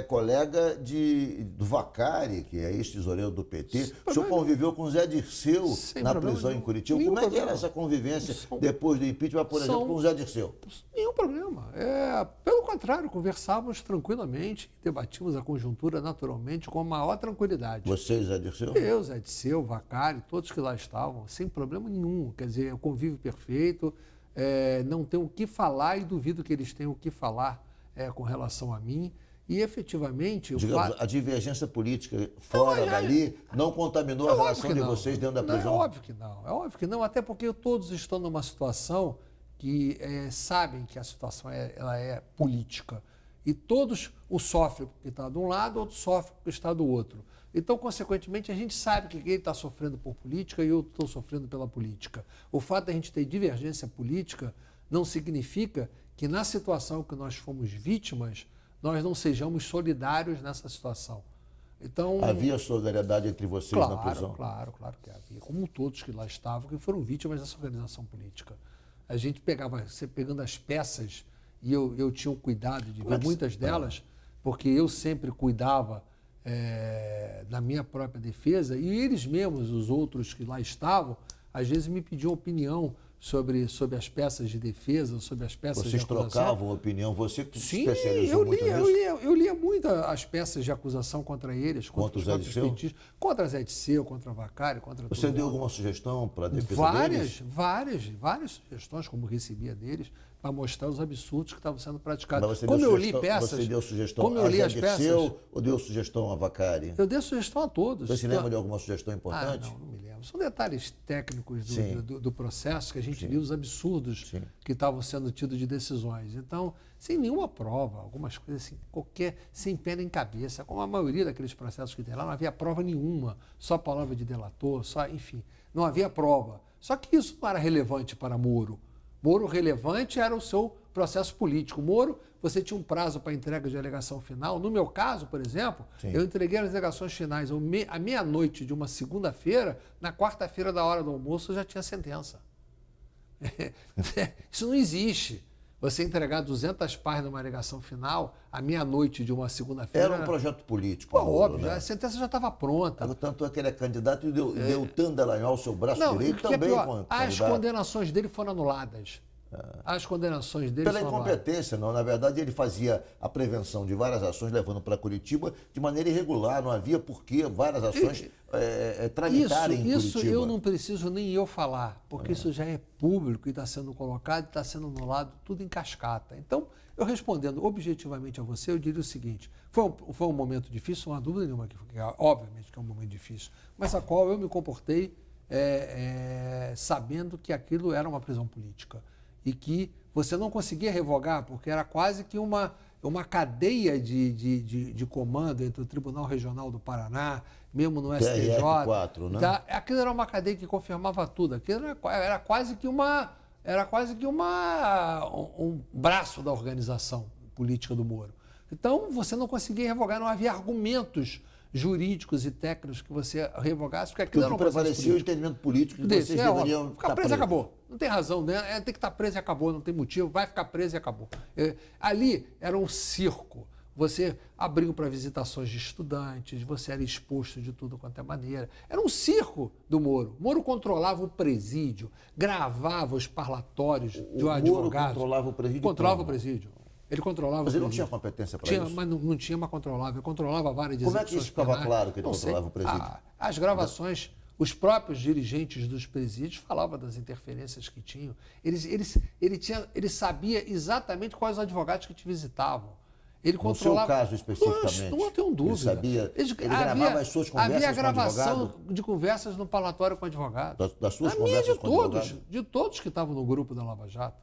colega do Vacari, que é ex-tesoureiro do PT. O senhor conviveu com o Zé Dirceu na prisão em Curitiba. Como é que era essa convivência depois do impeachment, por exemplo, com o Zé Dirceu? Nenhum problema. Pelo contrário, conversávamos tranquilamente, debatíamos a conjuntura naturalmente com a maior tranquilidade. Você e Zé Dirceu? Eu, Zé Dirceu, Vacari, todos que lá estavam, sem problema nenhum. Quer dizer, o convívio perfeito, não tem o que falar e duvido que eles tenham o que falar com relação a mim. E, efetivamente... Digamos, a divergência política fora dali não contaminou a relação de vocês dentro da prisão? É óbvio que não, até porque todos estão numa situação que sabem que a situação ela é política. E todos o sofrem porque está de um lado, outro sofre porque está do outro. Então, consequentemente, a gente sabe que ele está sofrendo por política e eu estou sofrendo pela política. O fato de a gente ter divergência política não significa que, na situação que nós fomos vítimas, nós não sejamos solidários nessa situação. Então, havia solidariedade entre vocês na prisão? Claro que havia. Como todos que lá estavam, que foram vítimas dessa organização política. A gente você pegando as peças, e eu tinha o cuidado de ver muitas delas, porque eu sempre cuidava da minha própria defesa, e eles mesmos, os outros que lá estavam, às vezes me pediam opinião sobre as peças de defesa, sobre as peças de acusação. Vocês trocavam opinião? Você que se Sim, especializou muito nisso? Eu lia muito as peças de acusação contra eles, contra os próprios petistas, contra Zé Dirceu, contra Vacari, contra Você deu alguma sugestão para a defesa deles? Várias sugestões, como recebia deles, para mostrar os absurdos que estavam sendo praticados. Mas Como eu li peças... Você deu sugestão a Zé Dirceu ou deu sugestão a Vacari? Eu dei sugestão a todos. Você se lembra de alguma sugestão importante? Não me lembro. São detalhes técnicos do processo que a gente viu os absurdos que estavam sendo tidos de decisões. Então, sem nenhuma prova, algumas coisas assim, sem pé nem cabeça, como a maioria daqueles processos que tem lá, não havia prova nenhuma, só palavra de delator, enfim, não havia prova. Só que isso não era relevante para Moro. Moro relevante era o seu processo político. Moro, você tinha um prazo para entrega de alegação final. No meu caso, por exemplo, eu entreguei as alegações finais à meia-noite de uma segunda-feira, na quarta-feira da hora do almoço eu já tinha sentença. Isso não existe. Você entregar 200 páginas de uma alegação final à meia-noite de uma segunda-feira... Era um projeto político. Óbvio, né? A sentença já estava pronta. Tanto é que ele é candidato e Deltan Dallagnol, seu braço direito, também as condenações dele foram anuladas. As condenações dele pela incompetência, não. Na verdade, ele fazia a prevenção de várias ações, levando para Curitiba de maneira irregular. Não havia por que várias ações tramitarem em Curitiba. Isso eu não preciso nem eu falar, porque isso já é público e está sendo colocado e está sendo anulado tudo em cascata. Então, eu respondendo objetivamente a você, eu diria o seguinte: foi um momento difícil, não há dúvida nenhuma, obviamente que é um momento difícil, mas a qual eu me comportei sabendo que aquilo era uma prisão política. E que você não conseguia revogar, porque era quase que uma cadeia de comando entre o Tribunal Regional do Paraná, mesmo no STJ. TRF4, né? Aquilo era uma cadeia que confirmava tudo. Aquilo era quase que um braço da organização política do Moro. Então, você não conseguia revogar, não havia argumentos jurídicos e técnicos que você revogasse, porque Porque aquilo o era que um processo prevalecia o político. entendimento político que Desse, vocês óbvio. deveriam Ficar estar preso e presos. acabou. Não tem razão, né? Tem que estar preso e acabou, não tem motivo, vai ficar preso e acabou. Ali era um circo. Você abriu para visitações de estudantes, você era exposto de tudo quanto é maneira. Era um circo do Moro. Moro controlava o presídio, gravava os parlatórios do advogado. Moro controlava o presídio? Controlava como? o presídio. Ele controlava Mas o ele não presídio. tinha competência para Tinha, isso? mas não tinha, mas controlava. Ele controlava várias Como é que isso ficava penais. claro que ele Não sei. controlava o presídio? As gravações, os próprios dirigentes dos presídios falavam das interferências que tinham. Ele sabia exatamente quais os advogados que te visitavam. Ele controlava. No seu caso especificamente? Não tenho dúvida. Ele sabia, ele gravava as suas conversas havia com o gravação advogado? de conversas no parlatório com o advogado. Das suas A minha conversas de com o todos, advogado? de todos que estavam no grupo da Lava Jato.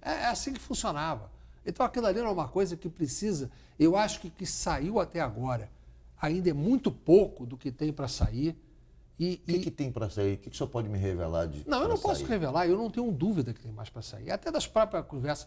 É assim que funcionava. Então aquilo ali era uma coisa que precisa, eu acho que saiu até agora. Ainda é muito pouco do que tem para sair. O que tem para sair? O que o senhor pode me revelar de Não, eu não pra posso sair? revelar, eu não tenho dúvida que tem mais para sair. Até das próprias conversas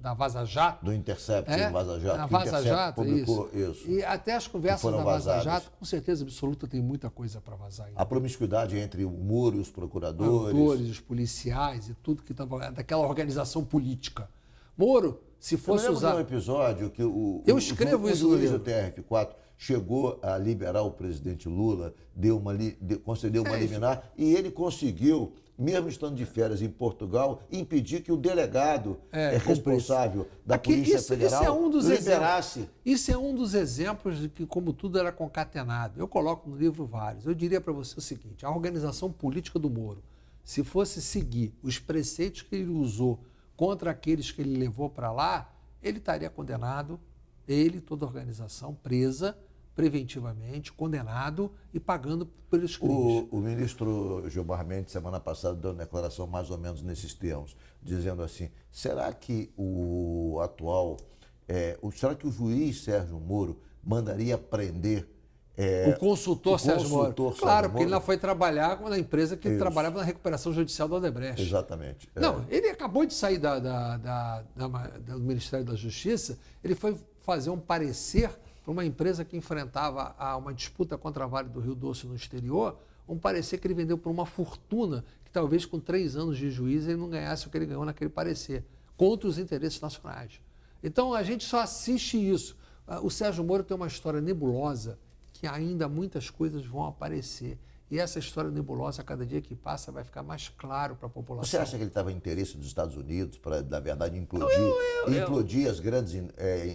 da Vaza Jato. Do Intercept, Vaza Jato. A que o Vaza Intercept Jato, publicou isso. E até as conversas foram da Vaza vazadas. Jato, com certeza absoluta, tem muita coisa para vazar ainda. A promiscuidade entre o Moro e os procuradores. Os policiais e tudo que estava daquela organização política. Moro, se Eu fosse lembro de usar... um episódio que Eu escrevo isso no juiz do livro. TRF4 chegou a liberar o presidente Lula, concedeu uma liminar, e ele conseguiu, mesmo estando de férias em Portugal, impedir que o delegado responsável da Polícia Federal isso é um dos liberasse. exemplos. Isso é um dos exemplos de que, como tudo era concatenado. Eu coloco no livro vários. Eu diria para você o seguinte: a organização política do Moro, se fosse seguir os preceitos que ele usou contra aqueles que ele levou para lá, ele estaria condenado, ele, toda a organização, presa preventivamente, condenado e pagando pelos crimes. O ministro Gilmar Mendes, semana passada, deu uma declaração mais ou menos nesses termos, dizendo assim: será que será que o juiz Sérgio Moro mandaria prender o consultor Sérgio Moro. Claro, porque ele Moro? lá foi trabalhar na empresa que ele trabalhava na recuperação judicial do Odebrecht. Exatamente. Não, ele acabou de sair do Ministério da Justiça, ele foi fazer um parecer para uma empresa que enfrentava uma disputa contra a Vale do Rio Doce no exterior, um parecer que ele vendeu por uma fortuna, que talvez com 3 anos de juízo ele não ganhasse o que ele ganhou naquele parecer, contra os interesses nacionais. Então a gente só assiste isso. O Sérgio Moro tem uma história nebulosa, que ainda muitas coisas vão aparecer. E essa história nebulosa, a cada dia que passa, vai ficar mais claro para a população. Você acha que ele estava em interesse dos Estados Unidos para, na verdade, implodir as grandes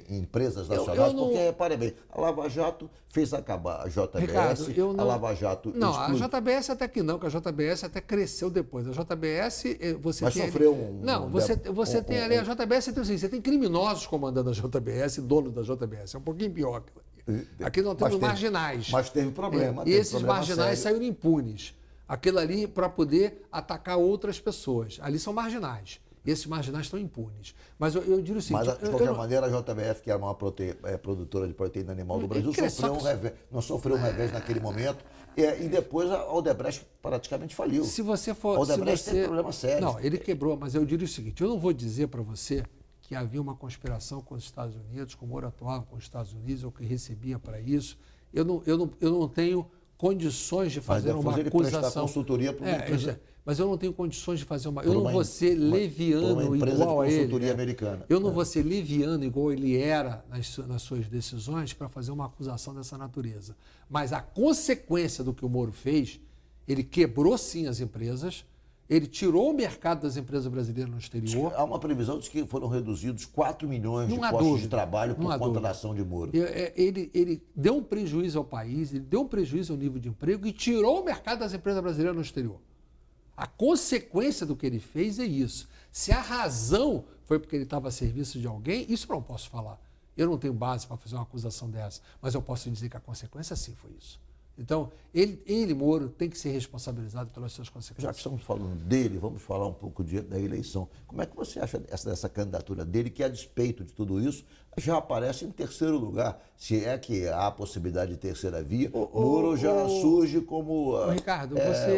empresas nacionais? Porque, repare bem, a Lava Jato fez acabar a JBS, Ricardo, a Lava Jato... Não, a JBS até que não, que a JBS até cresceu depois. A JBS, você Mas tem sofreu ali... Não, você tem ali a JBS, então, assim, você tem criminosos comandando a JBS, dono da JBS. É um pouquinho pior. Aqui nós temos marginais. Mas teve problema. E esses marginais saíram impunes. Aquilo ali para poder atacar outras pessoas. Ali são marginais. Esses marginais estão impunes. Mas eu digo o seguinte... Mas, de qualquer maneira, a JBF, que era a maior produtora de proteína animal do Brasil, não sofreu um revés naquele momento. E depois a Odebrecht praticamente faliu. Se você for... A Odebrecht tem problema sério. Não, ele quebrou, mas eu digo o seguinte, eu não vou dizer para você que havia uma conspiração com os Estados Unidos, que o Moro atuava com os Estados Unidos, ou que recebia para isso. Eu não tenho condições de fazer uma acusação. Consultoria para uma empresa. Mas eu não tenho condições de fazer uma... Eu não vou ser leviano igual a ele. Americana. Eu não vou ser leviano igual ele era nas suas decisões para fazer uma acusação dessa natureza. Mas a consequência do que o Moro fez, ele quebrou sim as empresas, ele tirou o mercado das empresas brasileiras no exterior. Há uma previsão de que foram reduzidos 4 milhões de postos de trabalho por conta da ação de Moro. Ele deu um prejuízo ao país, ele deu um prejuízo ao nível de emprego e tirou o mercado das empresas brasileiras no exterior. A consequência do que ele fez é isso. Se a razão foi porque ele estava a serviço de alguém, isso eu não posso falar. Eu não tenho base para fazer uma acusação dessa, mas eu posso dizer que a consequência sim foi isso. Então, ele, Moro, tem que ser responsabilizado pelas suas consequências. Já que estamos falando dele, vamos falar um pouco da eleição. Como é que você acha dessa candidatura dele, que a despeito de tudo isso, já aparece em terceiro lugar? Se é que há a possibilidade de terceira via, Moro já surge como Ricardo,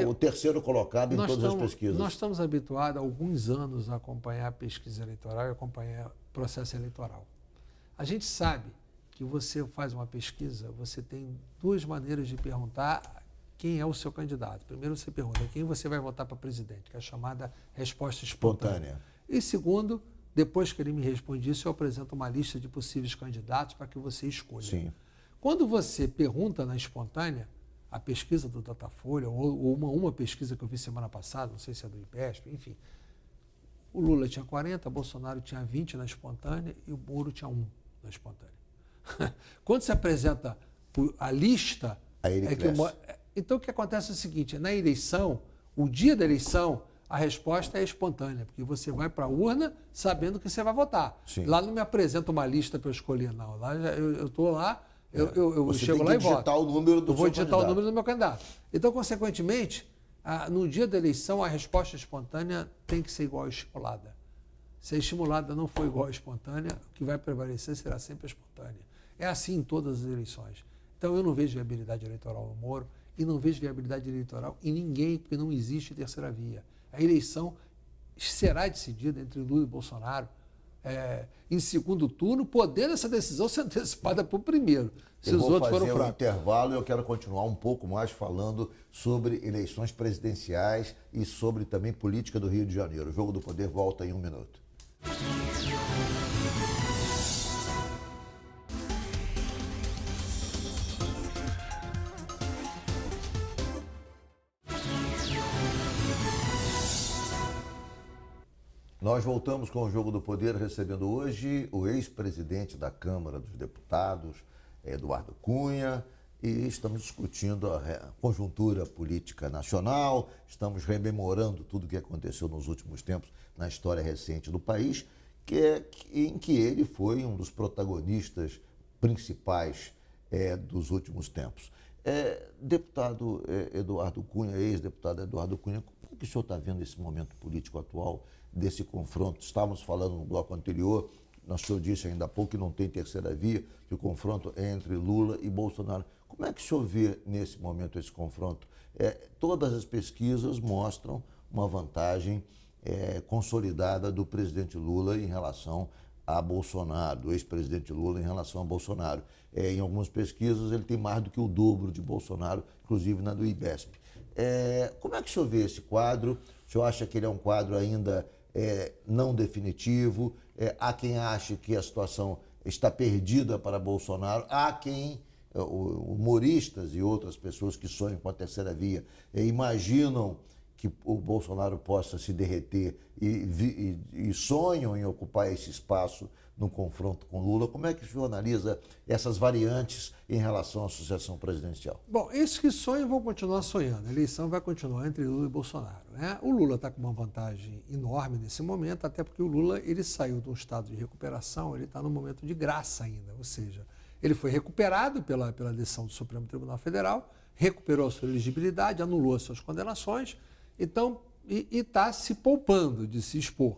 o terceiro colocado em todas as pesquisas. Nós estamos habituados há alguns anos a acompanhar a pesquisa eleitoral e acompanhar o processo eleitoral. A gente sabe que você faz uma pesquisa, você tem duas maneiras de perguntar quem é o seu candidato. Primeiro, você pergunta quem você vai votar para presidente, que é a chamada resposta espontânea. E segundo, depois que ele me responde isso, eu apresento uma lista de possíveis candidatos para que você escolha. Sim. Quando você pergunta na espontânea, a pesquisa do Datafolha, ou uma pesquisa que eu vi semana passada, não sei se é do IPESP, enfim, o Lula tinha 40, Bolsonaro tinha 20 na espontânea e o Moro tinha 1 na espontânea. Quando se apresenta a lista... Aí ele cresce. Então, o que acontece é o seguinte, na eleição, o dia da eleição, a resposta é espontânea, porque você vai para a urna sabendo que você vai votar. Sim. Lá não me apresenta uma lista para eu escolher, não. Lá eu estou lá, eu chego lá e voto. Digitar o número do eu vou seu digitar candidato. o número do meu candidato. Então, consequentemente, no dia da eleição, a resposta espontânea tem que ser igual à estimulada. Se a estimulada não for igual à espontânea, o que vai prevalecer será sempre a espontânea. É assim em todas as eleições. Então, eu não vejo viabilidade eleitoral no Moro e não vejo viabilidade eleitoral em ninguém, porque não existe terceira via. A eleição será decidida entre Lula e Bolsonaro em segundo turno, podendo essa decisão ser antecipada para o primeiro, se os outros foram fracos. Eu vou fazer um intervalo e eu quero continuar um pouco mais falando sobre eleições presidenciais e sobre também política do Rio de Janeiro. O Jogo do Poder volta em 1 minuto. Nós voltamos com o Jogo do Poder, recebendo hoje o ex-presidente da Câmara dos Deputados, Eduardo Cunha, e estamos discutindo a conjuntura política nacional, estamos rememorando tudo o que aconteceu nos últimos tempos na história recente do país, em que ele foi um dos protagonistas principais dos últimos tempos. Deputado Eduardo Cunha, ex-deputado Eduardo Cunha, como que o senhor está vendo esse momento político atual, desse confronto? Estávamos falando no bloco anterior, o senhor disse ainda há pouco que não tem terceira via, que o confronto é entre Lula e Bolsonaro. Como é que o senhor vê nesse momento esse confronto? Todas as pesquisas mostram uma vantagem consolidada do presidente Lula em relação a Bolsonaro, do ex-presidente Lula em relação a Bolsonaro. Em algumas pesquisas ele tem mais do que o dobro de Bolsonaro, inclusive na do IBESP. Como é que o senhor vê esse quadro? O senhor acha que ele é um quadro ainda não definitivo? Há quem ache que a situação está perdida para Bolsonaro, há quem, humoristas e outras pessoas que sonham com a terceira via, imaginam que o Bolsonaro possa se derreter e sonham em ocupar esse espaço no confronto com Lula. Como é que o senhor analisa essas variantes em relação à sucessão presidencial? Bom, esses que sonham vão continuar sonhando. A eleição vai continuar entre Lula e Bolsonaro, né? O Lula está com uma vantagem enorme nesse momento, até porque o Lula ele saiu de um estado de recuperação, ele está num momento de graça ainda, ou seja, ele foi recuperado pela decisão do Supremo Tribunal Federal, recuperou a sua elegibilidade, anulou as suas condenações, então, e está se poupando de se expor.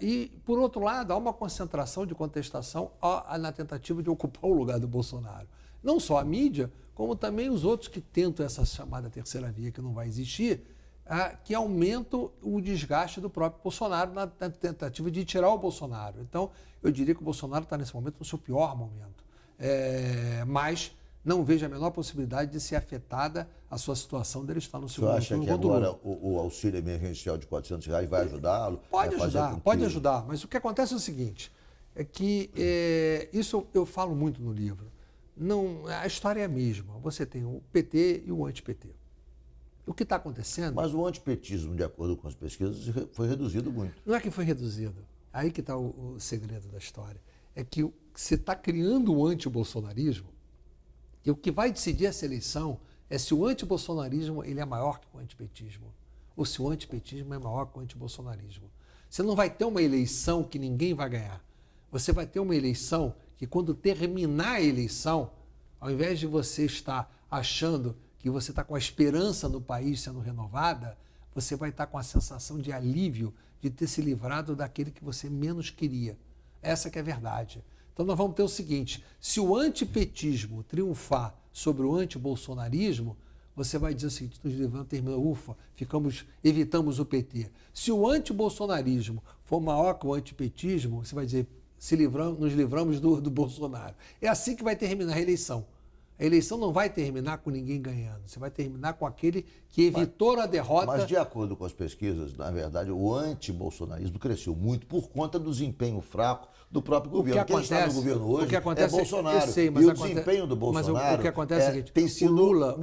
E, por outro lado, há uma concentração de contestação na tentativa de ocupar o lugar do Bolsonaro. Não só a mídia, como também os outros que tentam essa chamada terceira via, que não vai existir, que aumentam o desgaste do próprio Bolsonaro na tentativa de tirar o Bolsonaro. Então, eu diria que o Bolsonaro está, nesse momento, no seu pior momento. Mas não vejo a menor possibilidade de ser afetada a sua situação dele estar no segundo turno. Você acha que agora o auxílio emergencial de R$400 vai ajudá-lo? Pode ajudar, mas o que acontece é o seguinte, é que isso eu falo muito no livro, a história é a mesma, você tem o PT e o anti-PT. O que está acontecendo... Mas o antipetismo, de acordo com as pesquisas, foi reduzido muito. Não é que foi reduzido, aí que está o segredo da história, é que você está criando o anti-bolsonarismo. E o que vai decidir essa eleição é se o antibolsonarismo ele é maior que o antipetismo, ou se o antipetismo é maior que o antibolsonarismo. Você não vai ter uma eleição que ninguém vai ganhar. Você vai ter uma eleição que, quando terminar a eleição, ao invés de você estar achando que você está com a esperança no país sendo renovada, você vai estar com a sensação de alívio de ter se livrado daquele que você menos queria. Essa que é a verdade. Então nós vamos ter o seguinte, se o antipetismo triunfar sobre o antibolsonarismo, você vai dizer o seguinte, nos livramos, terminou, ufa, evitamos o PT. Se o antibolsonarismo for maior que o antipetismo, você vai dizer, nos livramos do Bolsonaro. É assim que vai terminar a eleição. A eleição não vai terminar com ninguém ganhando. Você vai terminar com aquele que evitou a derrota. Mas, de acordo com as pesquisas, na verdade, o antibolsonarismo cresceu muito por conta do desempenho fraco do próprio governo. Quem está no governo hoje é Bolsonaro. Eu sei, e o desempenho do Bolsonaro mas o que acontece é o seguinte, tem sido o Lula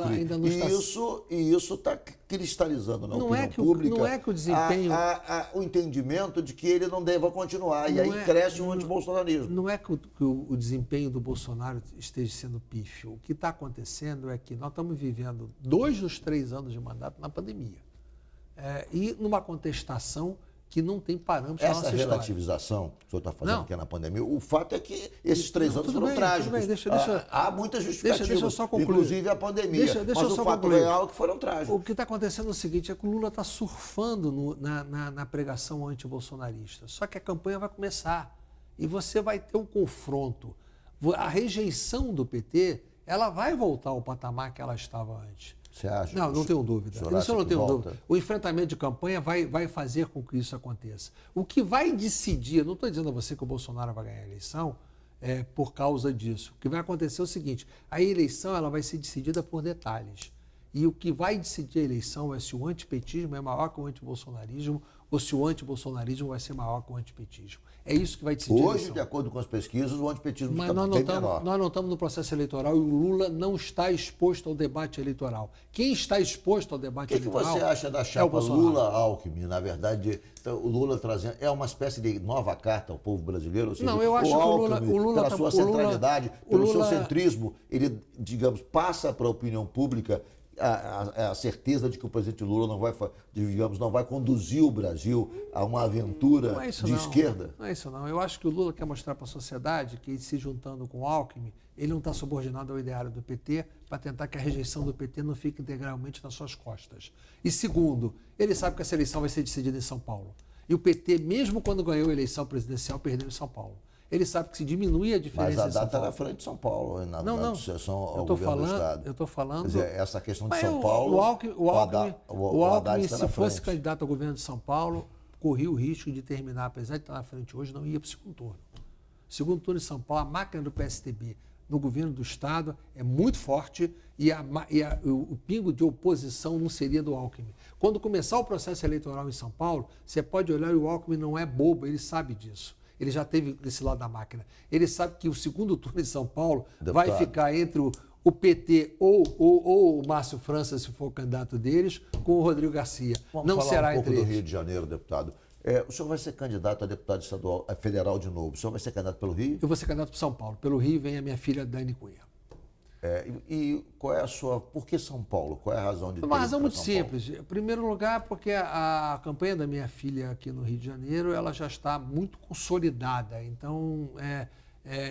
ainda não está... E isso está cristalizando na opinião pública. Não é que o desempenho... o entendimento de que ele não deva continuar. E aí cresce o antibolsonarismo. Não é que o desempenho do Bolsonaro esteja sendo pífio. O que está acontecendo é que nós estamos vivendo 2 dos 3 anos de mandato na pandemia. E numa contestação que não tem parâmetros na nossa história. Essa relativização que o senhor está fazendo aqui na pandemia, o fato é que esses 3 anos foram trágicos. Há muitas justificativas, deixa eu só concluir. Inclusive a pandemia. Mas o fato real é que foram trágicos. O que está acontecendo é o seguinte, é que o Lula está surfando na pregação antibolsonarista. Só que a campanha vai começar e você vai ter um confronto. A rejeição do PT, ela vai voltar ao patamar que ela estava antes. Você acha? Não tenho dúvida. Isso eu não tenho dúvida. O enfrentamento de campanha vai fazer com que isso aconteça. O que vai decidir, não estou dizendo a você que o Bolsonaro vai ganhar a eleição por causa disso. O que vai acontecer é o seguinte, a eleição ela vai ser decidida por detalhes. E o que vai decidir a eleição é se o antipetismo é maior que o antibolsonarismo ou se o antibolsonarismo vai ser maior que o antipetismo. É isso que vai decidir a eleição. Hoje, de acordo com as pesquisas, o antipetismo está bem menor. Nós não estamos no processo eleitoral e o Lula não está exposto ao debate eleitoral. Quem está exposto ao debate eleitoral O que você acha da chapa Lula-Alckmin? Na verdade, o Lula trazendo... É uma espécie de nova carta ao povo brasileiro? Ou seja, não, eu acho que o Lula... Pela sua centralidade, pelo seu centrismo, ele, digamos, passa para a opinião pública a certeza de que o presidente Lula não vai conduzir o Brasil a uma aventura de esquerda? Não é isso não. Eu acho que o Lula quer mostrar para a sociedade que, se juntando com o Alckmin, ele não está subordinado ao ideário do PT para tentar que a rejeição do PT não fique integralmente nas suas costas. E segundo, ele sabe que essa eleição vai ser decidida em São Paulo. E o PT, mesmo quando ganhou a eleição presidencial, perdeu em São Paulo. Ele sabe que se diminui a diferença. Mas a data está na frente de São Paulo, na sucessão ao governo do Estado. Eu estou falando... Quer dizer, essa questão de São Paulo... O Alckmin, se fosse candidato ao governo de São Paulo, corria o risco de terminar, apesar de estar na frente hoje, não ia para o segundo turno. Segundo turno em São Paulo, a máquina do PSDB no governo do Estado é muito forte e o pingo de oposição não seria do Alckmin. Quando começar o processo eleitoral em São Paulo, você pode olhar e o Alckmin não é bobo, ele sabe disso. Ele já teve desse lado da máquina. Ele sabe que o segundo turno em São Paulo vai ficar entre o PT ou o Márcio França, se for o candidato deles, com o Rodrigo Garcia. Não será entre eles. Vamos falar um pouco do Rio de Janeiro, deputado. O senhor vai ser candidato a deputado estadual, federal de novo. O senhor vai ser candidato pelo Rio? Eu vou ser candidato para São Paulo. Pelo Rio vem a minha filha, Dani Cunha. E qual é a sua... Por que São Paulo? Qual é a razão de ter uma razão muito São simples. Em primeiro lugar, porque a campanha da minha filha aqui no Rio de Janeiro, ela já está muito consolidada. Então,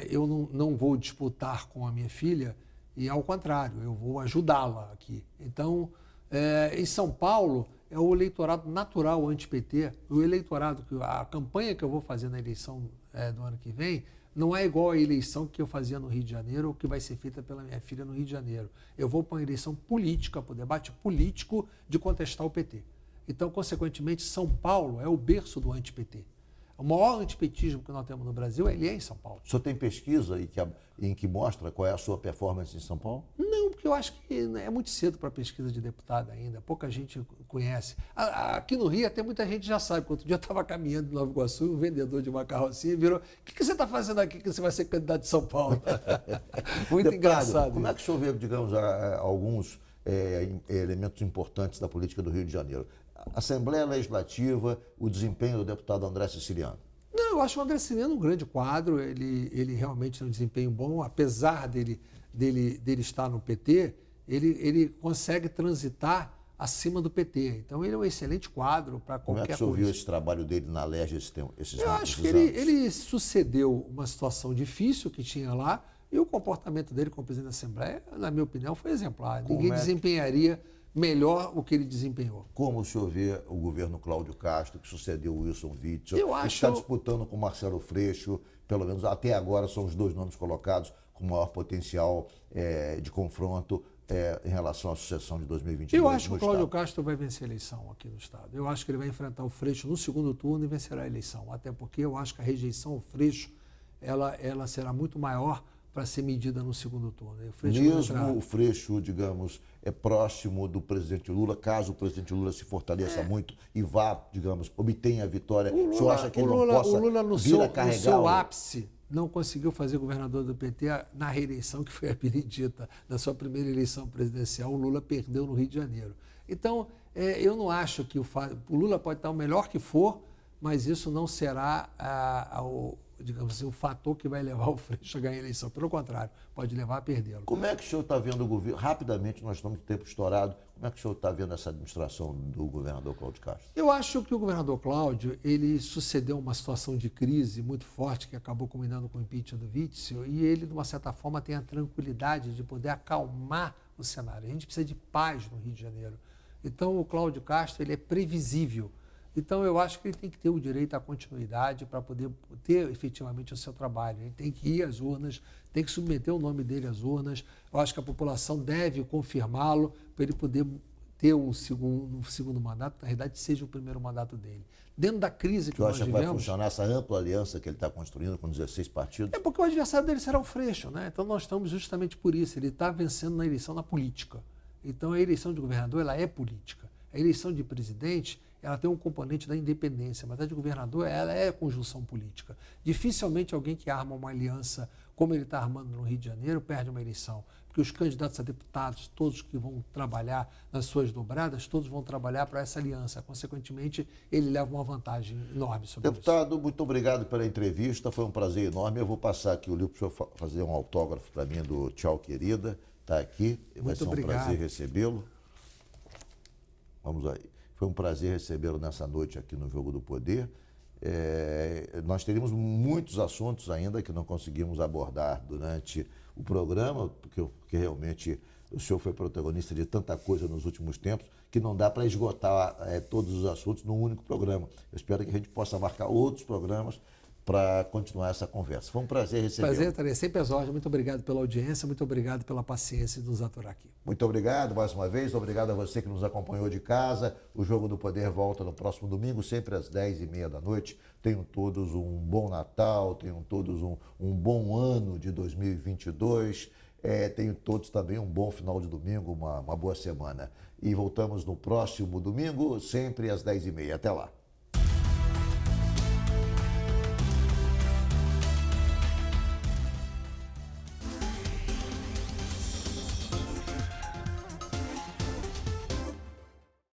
eu não vou disputar com a minha filha e, ao contrário, eu vou ajudá-la aqui. Então, em São Paulo, é o eleitorado natural anti-PT. O eleitorado, a campanha que eu vou fazer na eleição do ano que vem, não é igual à eleição que eu fazia no Rio de Janeiro ou que vai ser feita pela minha filha no Rio de Janeiro. Eu vou para uma eleição política, para o debate político de contestar o PT. Então, consequentemente, São Paulo é o berço do anti-PT. O maior antipetismo que nós temos no Brasil, ele é em São Paulo. O senhor tem pesquisa em que mostra qual é a sua performance em São Paulo? Não, porque eu acho que é muito cedo para pesquisa de deputado ainda. Pouca gente conhece. Aqui no Rio até muita gente já sabe. Outro dia eu estava caminhando em Nova Iguaçu, um vendedor de uma carrocinha virou: o que você está fazendo aqui que você vai ser candidato de São Paulo? Muito deputado, engraçado. Como é que o senhor vê, digamos, alguns elementos importantes da política do Rio de Janeiro? Assembleia Legislativa, o desempenho do deputado André Siciliano? Não, eu acho o André Siciliano um grande quadro, ele realmente tem um desempenho bom, apesar dele estar no PT, ele consegue transitar acima do PT. Então ele é um excelente quadro para qualquer coisa. Como é que o senhor viu esse trabalho dele na LERJ esses anos? Eu acho que ele sucedeu uma situação difícil que tinha lá e o comportamento dele como presidente da Assembleia, na minha opinião, foi exemplar. Ninguém desempenharia melhor o que ele desempenhou. Como o senhor vê o governo Cláudio Castro, que sucedeu o Wilson Witzel, está disputando com Marcelo Freixo, pelo menos até agora são os 2 nomes colocados com maior potencial de confronto. em relação à sucessão de 2022 Eu acho que no o Cláudio Estado? Castro vai vencer a eleição aqui no Estado. Eu acho que ele vai enfrentar o Freixo no segundo turno e vencerá a eleição. Até porque eu acho que a rejeição ao Freixo ela será muito maior para ser medida no segundo turno. E o Freixo vai entrar. Mesmo o Freixo, digamos, é próximo do presidente Lula, caso o presidente Lula se fortaleça muito e vá, digamos, obtenha a vitória, o senhor acha que ele não possa o Lula no vir a no carregar seu o... ápice, não conseguiu fazer governador do PT na reeleição, que foi a benedita da sua primeira eleição presidencial. O Lula perdeu no Rio de Janeiro. Então, eu não acho que o Lula pode estar o melhor que for, mas isso não será digamos assim, o fator que vai levar o Freixo a ganhar a eleição. Pelo contrário, pode levar a perdê-lo. Como é que o senhor está vendo o governo? Rapidamente, nós estamos com o tempo estourado. Como é que o senhor está vendo essa administração do governador Cláudio Castro? Eu acho que o governador Cláudio, ele sucedeu uma situação de crise muito forte que acabou culminando com o impeachment do Witzel, e ele, de uma certa forma, tem a tranquilidade de poder acalmar o cenário. A gente precisa de paz no Rio de Janeiro. Então, o Cláudio Castro, ele é previsível. Então, eu acho que ele tem que ter o direito à continuidade para poder ter efetivamente o seu trabalho. Ele tem que ir às urnas, tem que submeter o nome dele às urnas. Eu acho que a população deve confirmá-lo para ele poder ter um segundo mandato, na realidade, seja o primeiro mandato dele. Dentro da crise que nós Você acha vivemos... que vai funcionar essa ampla aliança que ele está construindo com 16 partidos? É porque o adversário dele será o Freixo, né? Então, nós estamos justamente por isso. Ele está vencendo na eleição na política. Então, a eleição de governador, ela é política. A eleição de presidente, ela tem um componente da independência, mas a de governador, ela é conjunção política. Dificilmente alguém que arma uma aliança, como ele está armando no Rio de Janeiro, perde uma eleição. Porque os candidatos a deputados, todos que vão trabalhar nas suas dobradas, todos vão trabalhar para essa aliança. Consequentemente, ele leva uma vantagem enorme sobre isso. Deputado, muito obrigado pela entrevista, foi um prazer enorme. Eu vou passar aqui o livro para o senhor fazer um autógrafo para mim do Tchau, Querida. Está aqui, vai ser um prazer recebê-lo. Vamos aí. Foi um prazer recebê-lo nessa noite aqui no Jogo do Poder. Nós teríamos muitos assuntos ainda que não conseguimos abordar durante o programa, porque realmente o senhor foi protagonista de tanta coisa nos últimos tempos que não dá para esgotar todos os assuntos num único programa. Eu espero que a gente possa marcar outros programas para continuar essa conversa. Foi um prazer recebê-lo. Prazer, Tarê. Sempre às ordens. Muito obrigado pela audiência, muito obrigado pela paciência de nos aturar aqui. Muito obrigado mais uma vez, obrigado a você que nos acompanhou de casa. O Jogo do Poder volta no próximo domingo, sempre às 10h30 da noite. Tenham todos um bom Natal, tenham todos um bom ano de 2022. Tenham todos também um bom final de domingo, uma boa semana. E voltamos no próximo domingo, sempre às 10h30. Até lá.